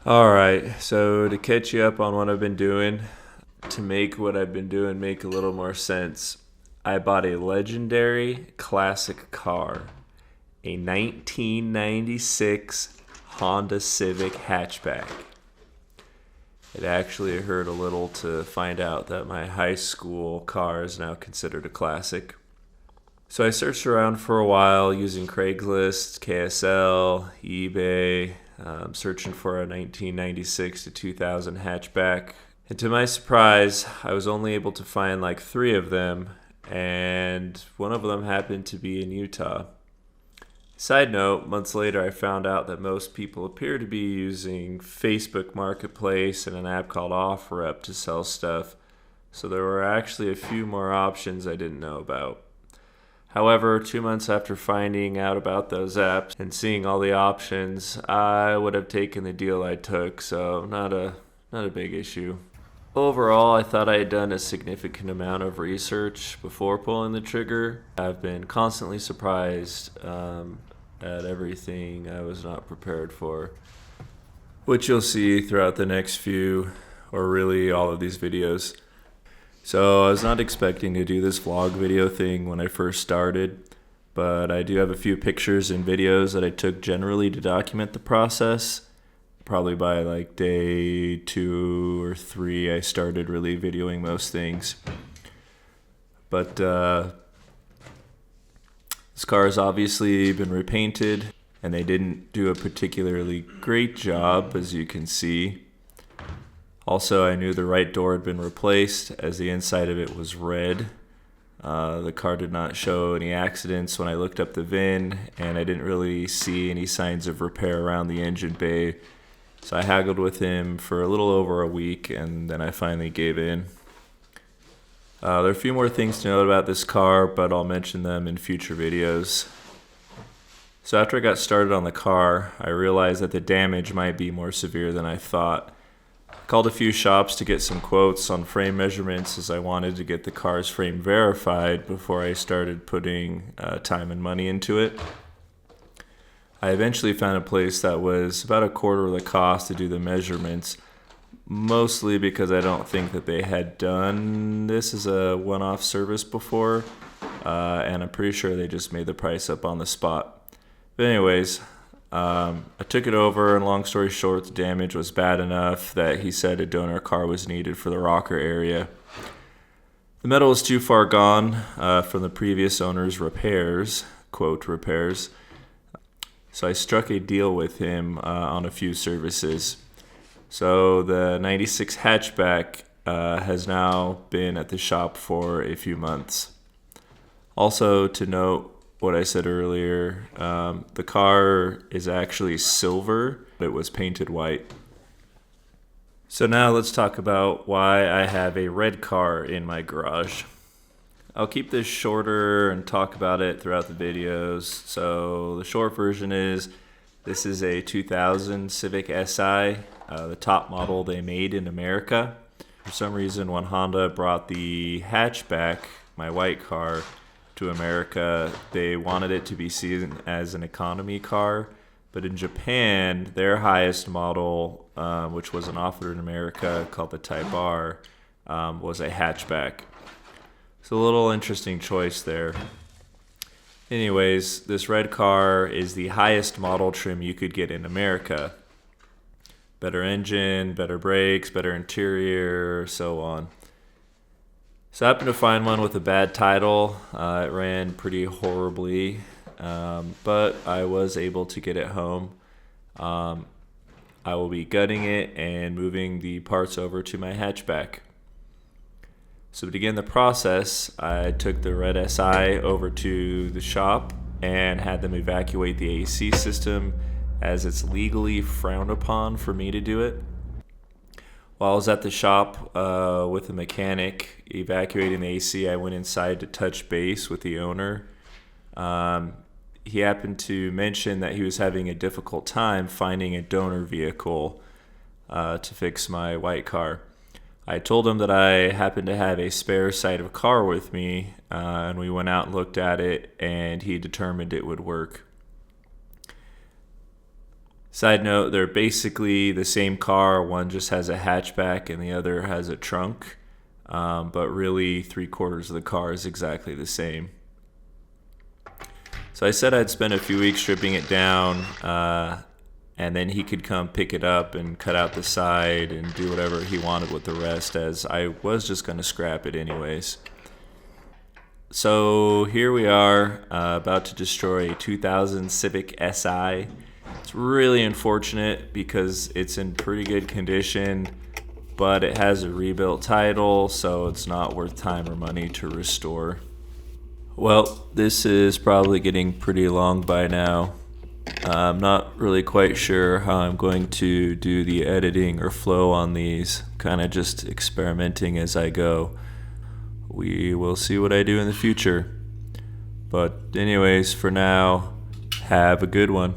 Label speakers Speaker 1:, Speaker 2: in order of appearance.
Speaker 1: Alright, so to catch you up on what I've been doing, to make what I've been doing make a little more sense, I bought a legendary classic car, a 1996 Honda Civic hatchback. It actually hurt a little to find out that my high school car is now considered a classic. So I searched around for a while using Craigslist, KSL, eBay, searching for a 1996 to 2000 hatchback. And to my surprise, I was only able to find like 3 of them, and one of them happened to be in Utah. Side note, months later I found out that most people appear to be using Facebook Marketplace and an app called OfferUp to sell stuff, so there were actually a few more options I didn't know about. However, 2 months after finding out about those apps and seeing all the options, I would have taken the deal I took, so not a big issue. Overall, I thought I had done a significant amount of research before pulling the trigger. I've been constantly surprised at everything I was not prepared for, which you'll see throughout the next few, or really all of these videos. So I was not expecting to do this vlog video thing when I first started, but I do have a few pictures and videos that I took generally to document the process. Probably by like day 2 or 3, I started really videoing most things. But this car has obviously been repainted, and they didn't do a particularly great job, as you can see. Also, I knew the right door had been replaced, as the inside of it was red. The car did not show any accidents when I looked up the VIN, and I didn't really see any signs of repair around the engine bay. So I haggled with him for a little over a week, and then I finally gave in. There are a few more things to note about this car, but I'll mention them in future videos. So after I got started on the car, I realized that the damage might be more severe than I thought. I called a few shops to get some quotes on frame measurements, as I wanted to get the car's frame verified before I started putting time and money into it. I eventually found a place that was about a quarter of the cost to do the measurements, mostly because I don't think that they had done this as a one-off service before, and I'm pretty sure they just made the price up on the spot. But anyways, I took it over, and long story short, the damage was bad enough that he said a donor car was needed for the rocker area. The metal was too far gone from the previous owner's repairs, quote repairs, so I struck a deal with him on a few services. So the 96 hatchback has now been at the shop for a few months. Also to note what I said earlier, the car is actually silver. It was painted white. So now let's talk about why I have a red car in my garage. I'll keep this shorter and talk about it throughout the videos. So the short version is, this is a 2000 Civic Si, the top model they made in America. For some reason, when Honda brought the hatchback, my white car, to America, they wanted it to be seen as an economy car. But in Japan, their highest model, which wasn't offered in America, called the Type R, was a hatchback. It's a little interesting choice there. Anyways, this red car is the highest model trim you could get in America. Better engine, better brakes, better interior, so on. So I happened to find one with a bad title. It ran pretty horribly, but I was able to get it home. I will be gutting it and moving the parts over to my hatchback. So to begin the process, I took the red SI over to the shop and had them evacuate the AC system, as it's legally frowned upon for me to do it. While I was at the shop with the mechanic evacuating the AC, I went inside to touch base with the owner. He happened to mention that he was having a difficult time finding a donor vehicle to fix my white car. I told him that I happened to have a spare side of car with me, and we went out and looked at it, and he determined it would work. Side note, they're basically the same car. One just has a hatchback and the other has a trunk. But really, 3/4 of the car is exactly the same. So I said I'd spend a few weeks stripping it down, and then he could come pick it up and cut out the side and do whatever he wanted with the rest, as I was just going to scrap it anyways. So here we are, about to destroy a 2000 Civic Si. It's really unfortunate because it's in pretty good condition, but it has a rebuilt title, so it's not worth time or money to restore. Well, this is probably getting pretty long by now. I'm not really quite sure how I'm going to do the editing or flow on these, kind of just experimenting as I go. We will see what I do in the future. But anyways, for now, have a good one.